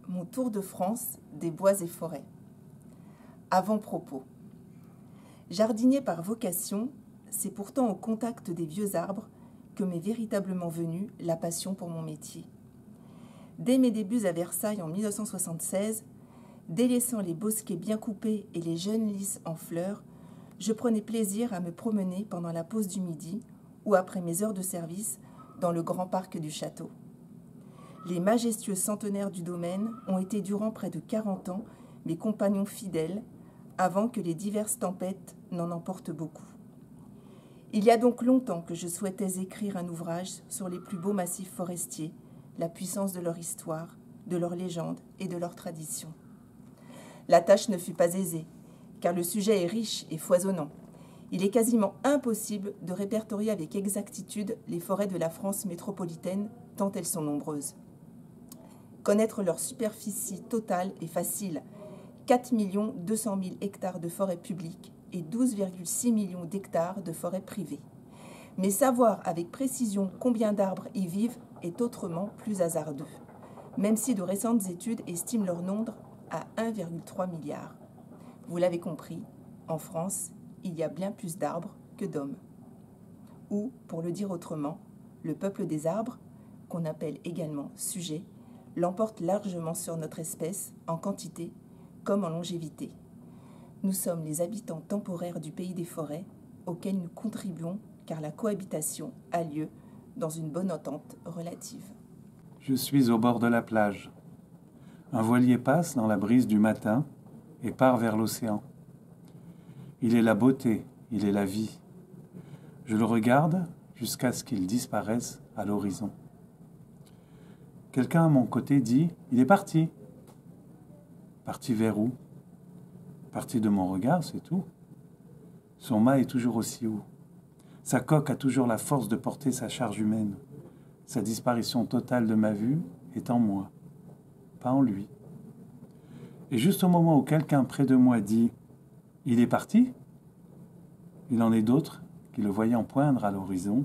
mon tour de France des bois et forêts. Avant-propos. Jardinier par vocation, c'est pourtant au contact des vieux arbres que m'est véritablement venue la passion pour mon métier. Dès mes débuts à Versailles en 1976, délaissant les bosquets bien coupés et les jeunes lys en fleurs, je prenais plaisir à me promener pendant la pause du midi ou après mes heures de service dans le grand parc du château. Les majestueux centenaires du domaine ont été durant près de 40 ans mes compagnons fidèles, avant que les diverses tempêtes n'en emportent beaucoup. Il y a donc longtemps que je souhaitais écrire un ouvrage sur les plus beaux massifs forestiers, la puissance de leur histoire, de leurs légendes et de leurs traditions. La tâche ne fut pas aisée, car le sujet est riche et foisonnant. Il est quasiment impossible de répertorier avec exactitude les forêts de la France métropolitaine, tant elles sont nombreuses. Connaître leur superficie totale est facile, 4 200 000 hectares de forêts publiques et 12,6 millions d'hectares de forêts privées. Mais savoir avec précision combien d'arbres y vivent est autrement plus hasardeux, même si de récentes études estiment leur nombre à 1,3 milliard. Vous l'avez compris, en France, il y a bien plus d'arbres que d'hommes. Ou, pour le dire autrement, le peuple des arbres, qu'on appelle également sujet, l'emporte largement sur notre espèce en quantité comme en longévité. Nous sommes les habitants temporaires du pays des forêts auxquels nous contribuons car la cohabitation a lieu dans une bonne entente relative. Je suis au bord de la plage. Un voilier passe dans la brise du matin et part vers l'océan. Il est la beauté, il est la vie. Je le regarde jusqu'à ce qu'il disparaisse à l'horizon. Quelqu'un à mon côté dit « Il est parti ». Parti vers où? Parti de mon regard, c'est tout. Son mât est toujours aussi haut. Sa coque a toujours la force de porter sa charge humaine. Sa disparition totale de ma vue est en moi, pas en lui. Et juste au moment où quelqu'un près de moi dit « Il est parti », il en est d'autres qui, le voyant poindre à l'horizon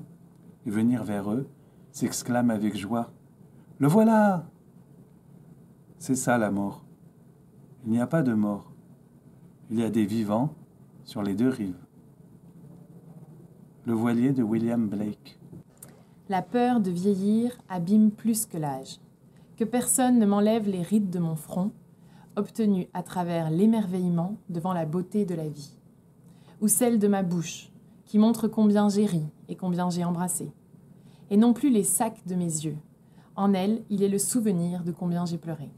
et venir vers eux, s'exclament avec joie « Le voilà !» C'est ça la mort. Il n'y a pas de mort. Il y a des vivants sur les deux rives. Le voilier de William Blake. La peur de vieillir abîme plus que l'âge. Que personne ne m'enlève les rides de mon front, obtenues à travers l'émerveillement devant la beauté de la vie. Ou celle de ma bouche, qui montre combien j'ai ri et combien j'ai embrassé. Et non plus les sacs de mes yeux. En elles, il est le souvenir de combien j'ai pleuré.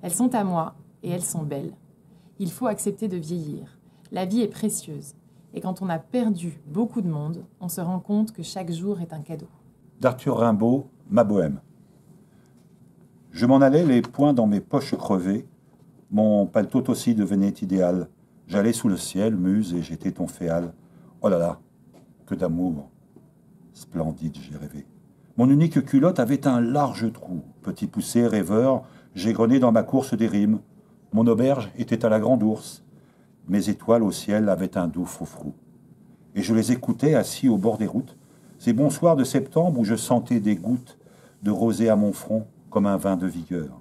Elles sont à moi et elles sont belles. Il faut accepter de vieillir. La vie est précieuse. Et quand on a perdu beaucoup de monde, on se rend compte que chaque jour est un cadeau. D'Arthur Rimbaud, Ma Bohème. Je m'en allais, les poings dans mes poches crevées. Mon paletot aussi devenait idéal. J'allais sous le ciel, muse, et j'étais ton féal. Oh là là, que d'amour. Splendide, j'ai rêvé. Mon unique culotte avait un large trou. Petit poussé, rêveur, j'égrenais dans ma course des rimes. Mon auberge était à la grande ours. Mes étoiles au ciel avaient un doux froufrou. Et je les écoutais assis au bord des routes, ces bons soirs de septembre où je sentais des gouttes de rosée à mon front comme un vin de vigueur,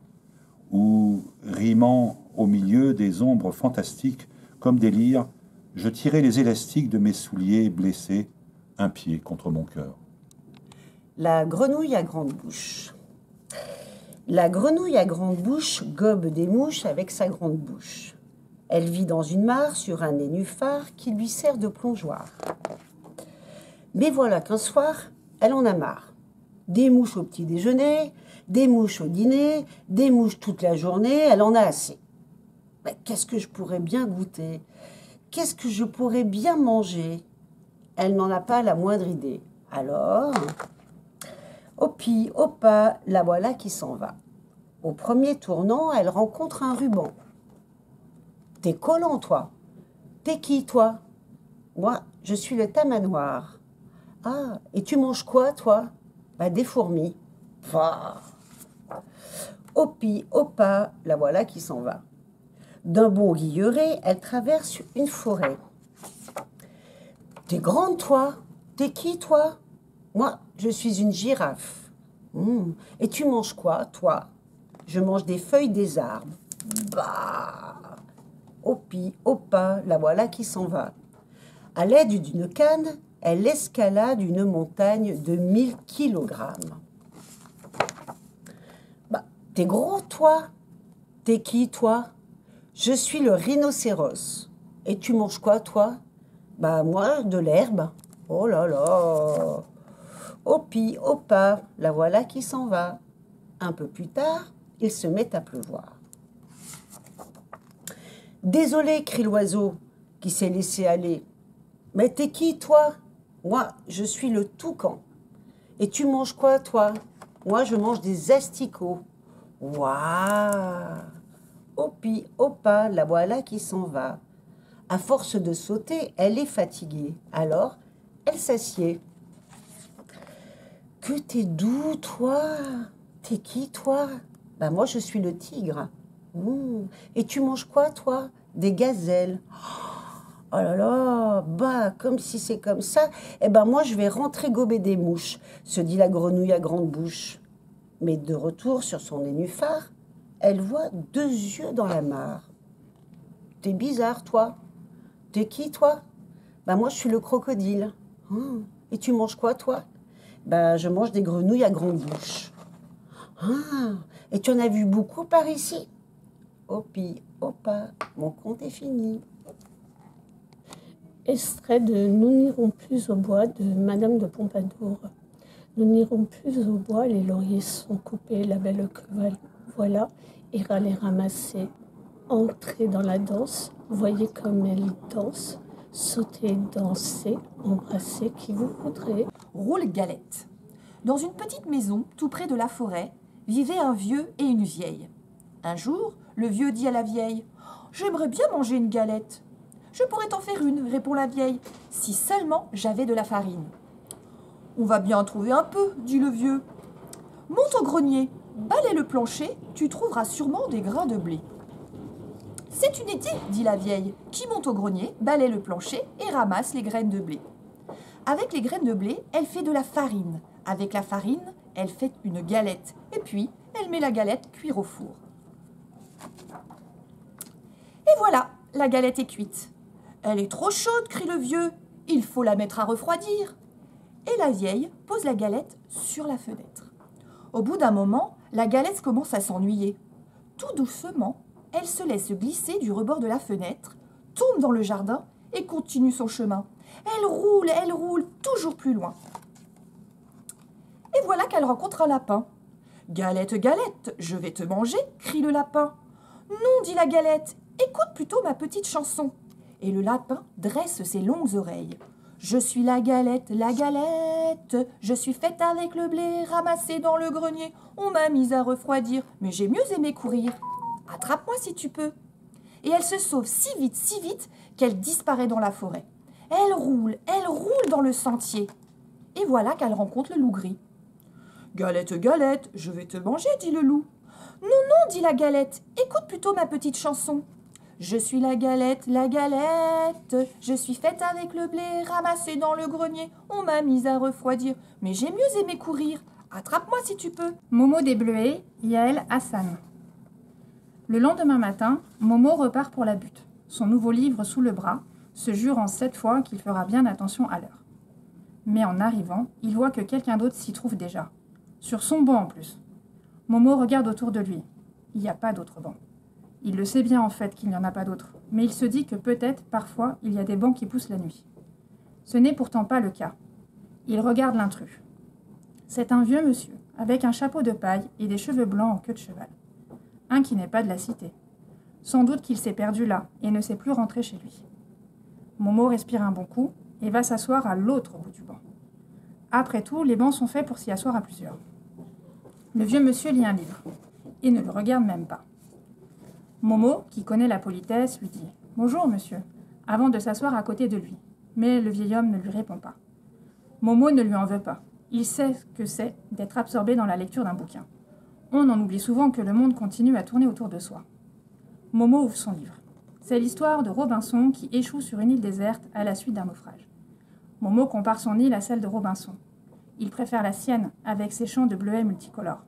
où, rimant au milieu des ombres fantastiques comme des lyres, je tirais les élastiques de mes souliers blessés, un pied contre mon cœur. La grenouille à grande bouche. La grenouille à grande bouche gobe des mouches avec sa grande bouche. Elle vit dans une mare sur un nénuphar qui lui sert de plongeoir. Mais voilà qu'un soir, elle en a marre. Des mouches au petit déjeuner, des mouches au dîner, des mouches toute la journée, elle en a assez. Mais qu'est-ce que je pourrais bien goûter? Qu'est-ce que je pourrais bien manger? Elle n'en a pas la moindre idée. Alors, au pi, au pas, la voilà qui s'en va. Au premier tournant, elle rencontre un ruban. T'es collant, toi. T'es qui, toi? Moi, je suis le tamanoir. Ah, et tu manges quoi, toi? Bah, des fourmis. Pah. Au pi, au pas, la voilà qui s'en va. D'un bond guilleret, elle traverse une forêt. T'es grande, toi? T'es qui, toi? Moi, je suis une girafe. Et tu manges quoi, toi? je mange des feuilles des arbres. Bah! Opi, opa, la voilà qui s'en va. À l'aide d'une canne, elle escalade une montagne de 1000 kilogrammes. Bah, t'es gros, toi? T'es qui, toi? Je suis le rhinocéros. Et tu manges quoi, toi? Bah, moi, de l'herbe. Oh là là! Opi, opa, la voilà qui s'en va. Un peu plus tard, il se met à pleuvoir. Désolé, crie l'oiseau, qui s'est laissé aller. Mais t'es qui, toi? Moi, je suis le toucan. Et tu manges quoi, toi? Moi, je mange des asticots. Waouh! Opi, opa, la voilà qui s'en va. À force de sauter, elle est fatiguée. Alors, elle s'assied. Que t'es doux, toi! T'es qui, toi? Ben, moi, je suis le tigre. Et tu manges quoi, toi? Des gazelles. Oh là là, bah, comme si c'est comme ça, eh ben moi, je vais rentrer gober des mouches, se dit la grenouille à grande bouche. Mais de retour sur son nénuphar, elle voit 2 yeux dans la mare. T'es bizarre, toi. T'es qui, toi? Ben moi, je suis le crocodile. Et tu manges quoi, toi? Ben, je mange des grenouilles à grande bouche. Et tu en as vu beaucoup par ici? Opi, opa, mon compte est fini. Extrait de Nous n'irons plus au bois de Madame de Pompadour. Nous n'irons plus au bois, les lauriers sont coupés, la belle queue voilà, ira les ramasser. Entrez dans la danse, voyez comme elle danse, sautez, dansez, embrassez qui vous voudrez. Roule galette. Dans une petite maison, tout près de la forêt, vivaient un vieux et une vieille. Un jour, le vieux dit à la vieille « J'aimerais bien manger une galette. »« Je pourrais t'en faire une, répond la vieille, si seulement j'avais de la farine. »« On va bien en trouver un peu, dit le vieux. Monte au grenier, balaie le plancher, tu trouveras sûrement des grains de blé. »« C'est une idée, dit la vieille, qui monte au grenier, balaie le plancher et ramasse les graines de blé. Avec les graines de blé, elle fait de la farine. Avec la farine, elle fait une galette. Et puis, elle met la galette cuire au four. Et voilà, la galette est cuite. Elle est trop chaude, crie le vieux. Il faut la mettre à refroidir. Et la vieille pose la galette sur la fenêtre. Au bout d'un moment, la galette commence à s'ennuyer. Tout doucement, elle se laisse glisser du rebord de la fenêtre, tombe dans le jardin et continue son chemin. Elle roule, toujours plus loin. Et voilà qu'elle rencontre un lapin. « Galette, galette, je vais te manger !» crie le lapin. « Non, dit la galette, écoute plutôt ma petite chanson. » Et le lapin dresse ses longues oreilles. « Je suis la galette, je suis faite avec le blé ramassé dans le grenier. On m'a mise à refroidir, mais j'ai mieux aimé courir. Attrape-moi si tu peux. » Et elle se sauve si vite qu'elle disparaît dans la forêt. Elle roule dans le sentier. Et voilà qu'elle rencontre le loup gris. « Galette, galette, je vais te manger, dit le loup. »« Non, non, dit la galette, écoute plutôt ma petite chanson. Je suis la galette, je suis faite avec le blé ramassé dans le grenier. On m'a mise à refroidir, mais j'ai mieux aimé courir. Attrape-moi si tu peux. » Momo des Bleuets, Yael Hassan. Le lendemain matin, Momo repart pour la butte, son nouveau livre sous le bras, se jurant 7 fois qu'il fera bien attention à l'heure. Mais en arrivant, il voit que quelqu'un d'autre s'y trouve déjà. Sur son banc en plus. Momo regarde autour de lui. Il n'y a pas d'autre banc. Il le sait bien en fait qu'il n'y en a pas d'autre, mais il se dit que peut-être, parfois, il y a des bancs qui poussent la nuit. Ce n'est pourtant pas le cas. Il regarde l'intrus. C'est un vieux monsieur, avec un chapeau de paille et des cheveux blancs en queue de cheval. Un qui n'est pas de la cité. Sans doute qu'il s'est perdu là et ne sait plus rentrer chez lui. Momo respire un bon coup et va s'asseoir à l'autre bout du banc. Après tout, les bancs sont faits pour s'y asseoir à plusieurs. Le vieux monsieur lit un livre et ne le regarde même pas. Momo, qui connaît la politesse, lui dit « Bonjour, monsieur », avant de s'asseoir à côté de lui. Mais le vieil homme ne lui répond pas. Momo ne lui en veut pas. Il sait ce que c'est d'être absorbé dans la lecture d'un bouquin. On en oublie souvent que le monde continue à tourner autour de soi. Momo ouvre son livre. C'est l'histoire de Robinson qui échoue sur une île déserte à la suite d'un naufrage. Momo compare son île à celle de Robinson. Il préfère la sienne, avec ses champs de bleuets multicolores.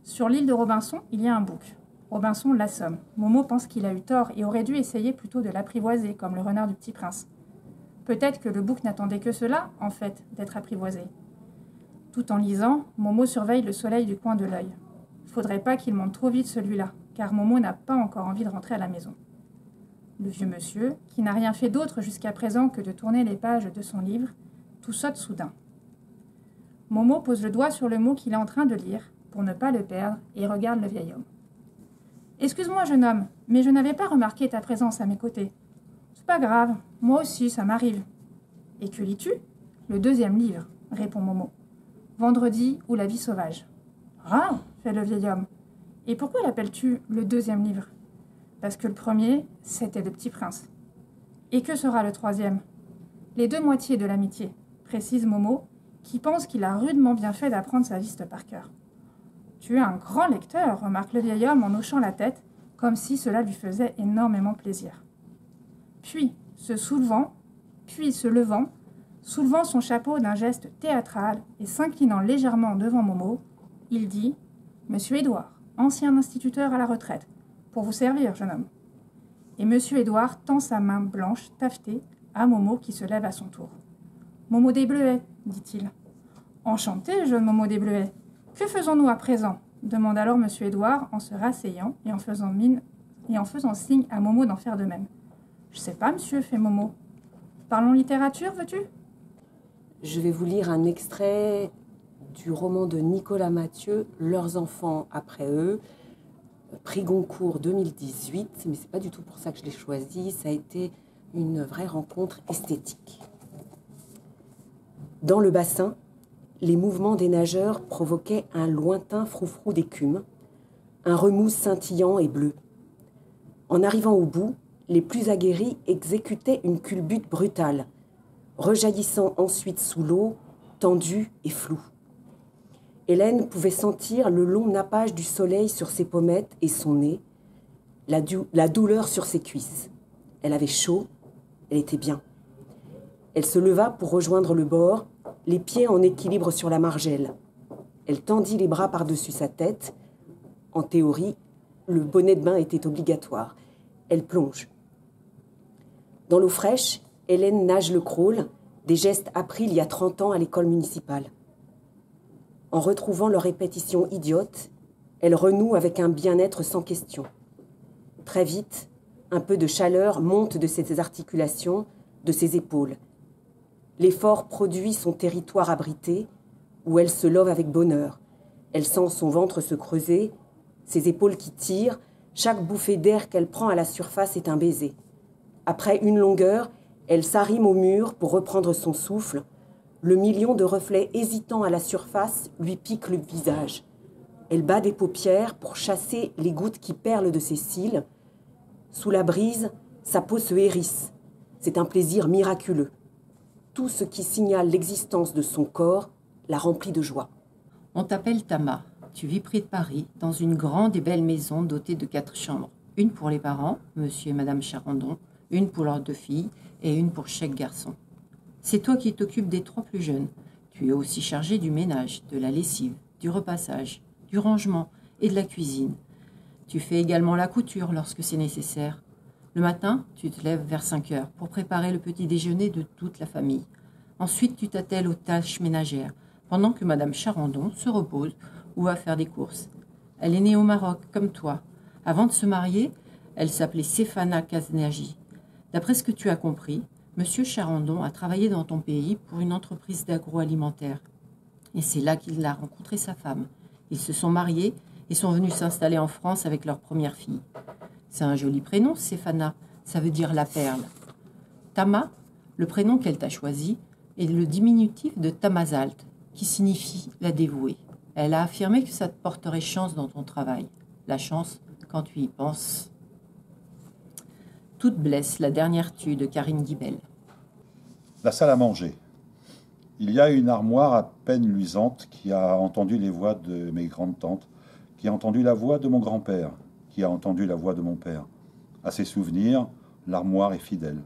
Sur l'île de Robinson, il y a un bouc. Robinson l'assomme. Momo pense qu'il a eu tort et aurait dû essayer plutôt de l'apprivoiser, comme le renard du Petit Prince. Peut-être que le bouc n'attendait que cela, en fait, d'être apprivoisé. Tout en lisant, Momo surveille le soleil du coin de l'œil. Faudrait pas qu'il monte trop vite celui-là, car Momo n'a pas encore envie de rentrer à la maison. Le vieux monsieur, qui n'a rien fait d'autre jusqu'à présent que de tourner les pages de son livre, tout saute soudain. Momo pose le doigt sur le mot qu'il est en train de lire, pour ne pas le perdre, et regarde le vieil homme. « Excuse-moi, jeune homme, mais je n'avais pas remarqué ta présence à mes côtés. »« C'est pas grave, moi aussi, ça m'arrive. »« Et que lis-tu ?»« Le 2e livre, » répond Momo. « Vendredi ou la vie sauvage. »« Ah !» fait le vieil homme. « Et pourquoi l'appelles-tu le 2e livre ?»« Parce que le premier, c'était le Petit Prince. »« Et que sera le 3e ?»« Les 2 moitiés de l'amitié, » précise Momo, qui pense qu'il a rudement bien fait d'apprendre sa liste par cœur. « Tu es un grand lecteur, » remarque le vieil homme en hochant la tête, comme si cela lui faisait énormément plaisir. Puis, se levant, soulevant son chapeau d'un geste théâtral et s'inclinant légèrement devant Momo, il dit « Monsieur Édouard, ancien instituteur à la retraite, pour vous servir, jeune homme. » Et Monsieur Édouard tend sa main blanche, taffetée, à Momo qui se lève à son tour. « Momo des Bleuets, » dit-il. « Enchanté, jeune Momo des Bleuets. Que faisons-nous à présent ?» demande alors Monsieur Édouard en se rasseyant et en faisant signe à Momo d'en faire de même. « Je sais pas, monsieur, fait Momo. Parlons littérature, veux-tu » Je vais vous lire un extrait du roman de Nicolas Mathieu, Leurs enfants après eux, prix Goncourt 2018, mais c'est pas du tout pour ça que je l'ai choisi, ça a été une vraie rencontre esthétique. Dans le bassin, les mouvements des nageurs provoquaient un lointain froufrou d'écume, un remous scintillant et bleu. En arrivant au bout, les plus aguerris exécutaient une culbute brutale, rejaillissant ensuite sous l'eau, tendue et floue. Hélène pouvait sentir le long nappage du soleil sur ses pommettes et son nez, la douleur sur ses cuisses. Elle avait chaud, elle était bien. Elle se leva pour rejoindre le bord, les pieds en équilibre sur la margelle. Elle tendit les bras par-dessus sa tête. En théorie, le bonnet de bain était obligatoire. Elle plonge. Dans l'eau fraîche, Hélène nage le crawl, des gestes appris il y a 30 ans à l'école municipale. En retrouvant leur répétition idiote, elle renoue avec un bien-être sans question. Très vite, un peu de chaleur monte de ses articulations, de ses épaules. L'effort produit son territoire abrité, où elle se love avec bonheur. Elle sent son ventre se creuser, ses épaules qui tirent, chaque bouffée d'air qu'elle prend à la surface est un baiser. Après une longueur, elle s'arrime au mur pour reprendre son souffle. Le million de reflets hésitants à la surface lui pique le visage. Elle bat des paupières pour chasser les gouttes qui perlent de ses cils. Sous la brise, sa peau se hérisse. C'est un plaisir miraculeux. Tout ce qui signale l'existence de son corps la remplit de joie. On t'appelle Tama. Tu vis près de Paris, dans une grande et belle maison dotée de 4 chambres. Une pour les parents, monsieur et madame Charandon, une pour leurs 2 filles et une pour chaque garçon. C'est toi qui t'occupes des 3 plus jeunes. Tu es aussi chargé du ménage, de la lessive, du repassage, du rangement et de la cuisine. Tu fais également la couture lorsque c'est nécessaire. Le matin, tu te lèves vers 5 heures pour préparer le petit déjeuner de toute la famille. Ensuite, tu t'attelles aux tâches ménagères, pendant que madame Charandon se repose ou va faire des courses. Elle est née au Maroc, comme toi. Avant de se marier, elle s'appelait Stéphana Kaznagi. D'après ce que tu as compris, monsieur Charandon a travaillé dans ton pays pour une entreprise d'agroalimentaire. Et c'est là qu'il a rencontré sa femme. Ils se sont mariés et sont venus s'installer en France avec leur première fille. C'est un joli prénom, Stéphana. Ça veut dire la perle. Tama, le prénom qu'elle t'a choisi, est le diminutif de Tamazalt, qui signifie la dévouée. Elle a affirmé que ça te porterait chance dans ton travail. La chance, quand tu y penses. Toute blesse, la dernière tue de Karine Guibel. La salle à manger. Il y a une armoire à peine luisante qui a entendu les voix de mes grandes-tantes, qui a entendu la voix de mon grand-père, qui a entendu la voix de mon père. À ses souvenirs, l'armoire est fidèle.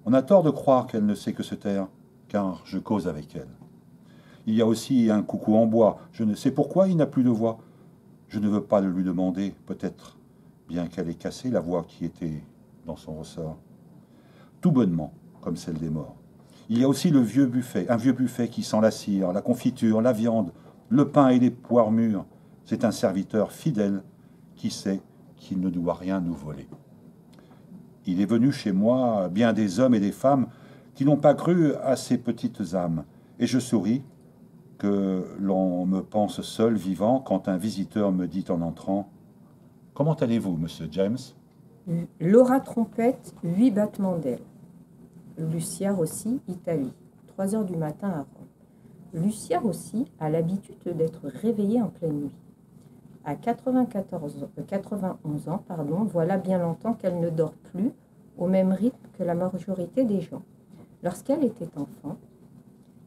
On a tort de croire qu'elle ne sait que se taire, car je cause avec elle. Il y a aussi un coucou en bois. Je ne sais pourquoi il n'a plus de voix. Je ne veux pas le lui demander, peut-être, bien qu'elle ait cassé la voix qui était dans son ressort. Tout bonnement, comme celle des morts. Il y a aussi le vieux buffet, un vieux buffet qui sent la cire, la confiture, la viande, le pain et les poires mûres. C'est un serviteur fidèle qui sait qu'il ne doit rien nous voler. Il est venu chez moi bien des hommes et des femmes qui n'ont pas cru à ces petites âmes, et je souris que l'on me pense seul vivant quand un visiteur me dit en entrant « Comment allez-vous, monsieur James ?» Laura Trompette, 8 battements d'ailes. Lucia Rossi, Italie, 3 heures du matin à Rome. Lucia Rossi a l'habitude d'être réveillée en pleine nuit. À 91 ans, voilà bien longtemps qu'elle ne dort plus au même rythme que la majorité des gens. Lorsqu'elle était enfant,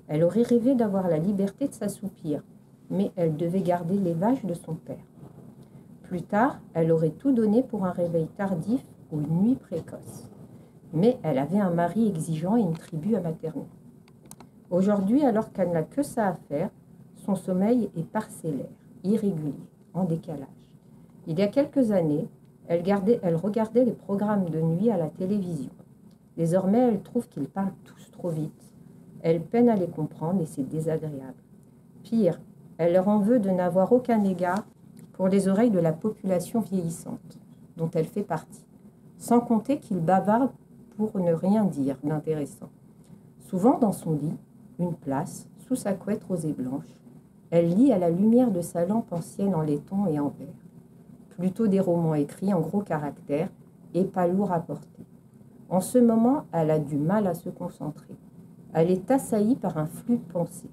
elle aurait rêvé d'avoir la liberté de s'assoupir, mais elle devait garder les vaches de son père. Plus tard, elle aurait tout donné pour un réveil tardif ou une nuit précoce. Mais elle avait un mari exigeant et une tribu à materner. Aujourd'hui, alors qu'elle n'a que ça à faire, son sommeil est parcellaire, irrégulier, en décalage. Il y a quelques années, elle regardait les programmes de nuit à la télévision. Désormais, elle trouve qu'ils parlent tous trop vite. Elle peine à les comprendre et c'est désagréable. Pire, elle leur en veut de n'avoir aucun égard pour les oreilles de la population vieillissante, dont elle fait partie, sans compter qu'ils bavardent pour ne rien dire d'intéressant. Souvent dans son lit, une place, sous sa couette rose et blanche, elle lit à la lumière de sa lampe ancienne en laiton et en verre. Plutôt des romans écrits en gros caractères et pas lourds à porter. En ce moment, elle a du mal à se concentrer. Elle est assaillie par un flux de pensées.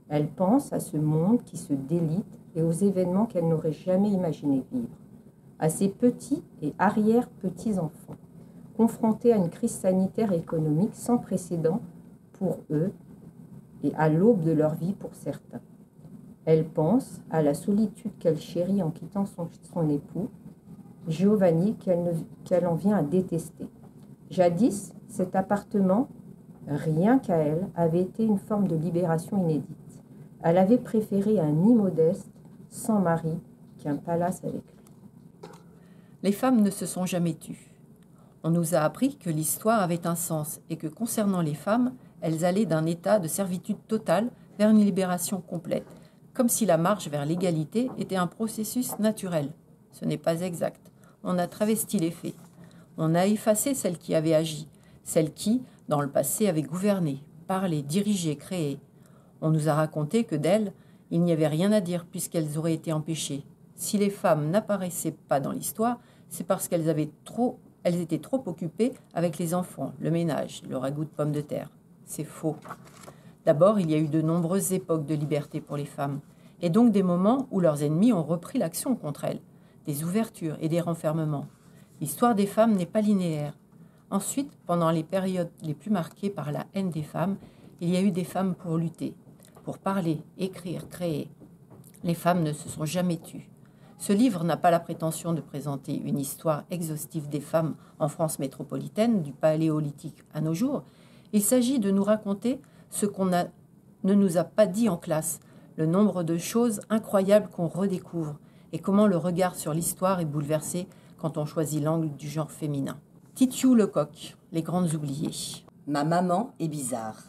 Elle pense à ce monde qui se délite et aux événements qu'elle n'aurait jamais imaginé vivre. À ses petits et arrière-petits-enfants, confrontés à une crise sanitaire et économique sans précédent pour eux et à l'aube de leur vie pour certains. Elle pense à la solitude qu'elle chérit en quittant son époux, Giovanni, qu'elle en vient à détester. Jadis, cet appartement, rien qu'à elle, avait été une forme de libération inédite. Elle avait préféré un nid modeste, sans mari, qu'un palace avec lui. Les femmes ne se sont jamais tues. On nous a appris que l'histoire avait un sens et que concernant les femmes, elles allaient d'un état de servitude totale vers une libération complète, comme si la marche vers l'égalité était un processus naturel. Ce n'est pas exact. On a travesti les faits. On a effacé celles qui avaient agi, celles qui, dans le passé, avaient gouverné, parlé, dirigé, créé. On nous a raconté que d'elles, il n'y avait rien à dire puisqu'elles auraient été empêchées. Si les femmes n'apparaissaient pas dans l'histoire, c'est parce qu'elles étaient trop occupées avec les enfants, le ménage, le ragoût de pommes de terre. C'est faux. D'abord, il y a eu de nombreuses époques de liberté pour les femmes, et donc des moments où leurs ennemis ont repris l'action contre elles, des ouvertures et des renfermements. L'histoire des femmes n'est pas linéaire. Ensuite, pendant les périodes les plus marquées par la haine des femmes, il y a eu des femmes pour lutter, pour parler, écrire, créer. Les femmes ne se sont jamais tues. Ce livre n'a pas la prétention de présenter une histoire exhaustive des femmes en France métropolitaine, du Paléolithique à nos jours. Il s'agit de nous raconter ce qu'on ne nous a pas dit en classe, le nombre de choses incroyables qu'on redécouvre et comment le regard sur l'histoire est bouleversé quand on choisit l'angle du genre féminin. Titiou Lecoq, Les Grandes Oubliées. Ma maman est bizarre.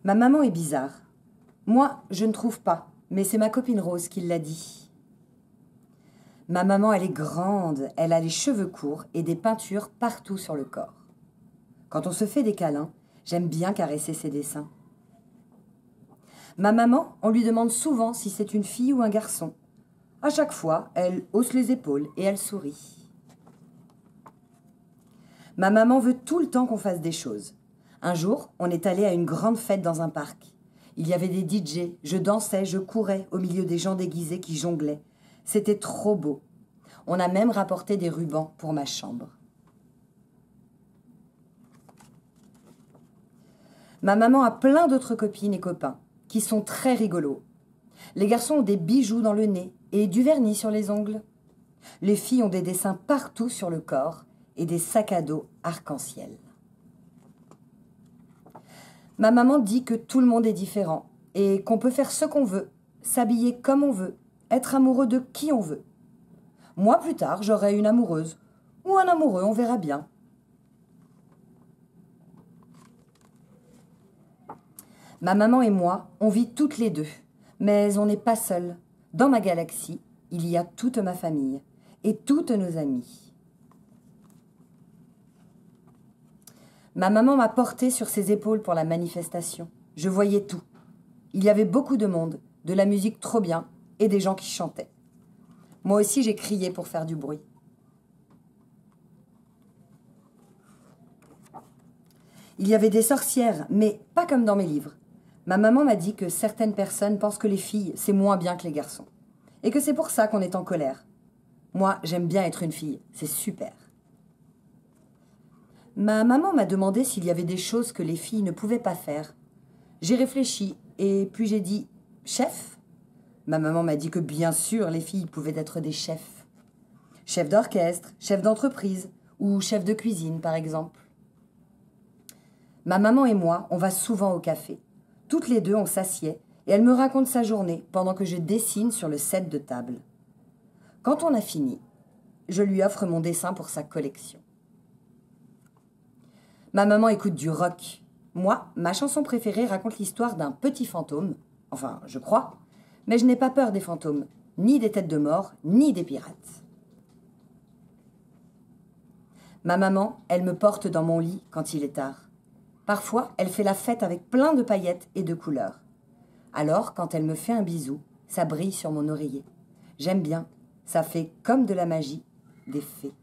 Ma maman est bizarre. Moi, je ne trouve pas, mais c'est ma copine Rose qui l'a dit. Ma maman, elle est grande, elle a les cheveux courts et des peintures partout sur le corps. Quand on se fait des câlins, j'aime bien caresser ses dessins. Ma maman, on lui demande souvent si c'est une fille ou un garçon. À chaque fois, elle hausse les épaules et elle sourit. Ma maman veut tout le temps qu'on fasse des choses. Un jour, on est allé à une grande fête dans un parc. Il y avait des DJ, je dansais, je courais au milieu des gens déguisés qui jonglaient. C'était trop beau. On a même rapporté des rubans pour ma chambre. Ma maman a plein d'autres copines et copains qui sont très rigolos. Les garçons ont des bijoux dans le nez et du vernis sur les ongles. Les filles ont des dessins partout sur le corps et des sacs à dos arc-en-ciel. Ma maman dit que tout le monde est différent et qu'on peut faire ce qu'on veut, s'habiller comme on veut être amoureux de qui on veut. Moi, plus tard, j'aurai une amoureuse ou un amoureux, on verra bien. Ma maman et moi, on vit toutes les deux, mais on n'est pas seuls. Dans ma galaxie, il y a toute ma famille et toutes nos amies. Ma maman m'a portée sur ses épaules pour la manifestation. Je voyais tout. Il y avait beaucoup de monde, de la musique trop bien et des gens qui chantaient. Moi aussi, j'ai crié pour faire du bruit. Il y avait des sorcières, mais pas comme dans mes livres. Ma maman m'a dit que certaines personnes pensent que les filles, c'est moins bien que les garçons. Et que c'est pour ça qu'on est en colère. Moi, j'aime bien être une fille, c'est super. Ma maman m'a demandé s'il y avait des choses que les filles ne pouvaient pas faire. J'ai réfléchi et puis j'ai dit « chef ». Ma maman m'a dit que bien sûr, les filles pouvaient être des chefs. Chef d'orchestre, chef d'entreprise ou chef de cuisine, par exemple. Ma maman et moi, on va souvent au café. Toutes les deux, on s'assied et elle me raconte sa journée pendant que je dessine sur le set de table. Quand on a fini, je lui offre mon dessin pour sa collection. Ma maman écoute du rock. Moi, ma chanson préférée raconte l'histoire d'un petit fantôme. Enfin, je crois. Mais je n'ai pas peur des fantômes, ni des têtes de mort, ni des pirates. Ma maman, elle me porte dans mon lit quand il est tard. Parfois, elle fait la fête avec plein de paillettes et de couleurs. Alors, quand elle me fait un bisou, ça brille sur mon oreiller. J'aime bien, ça fait comme de la magie, des fées.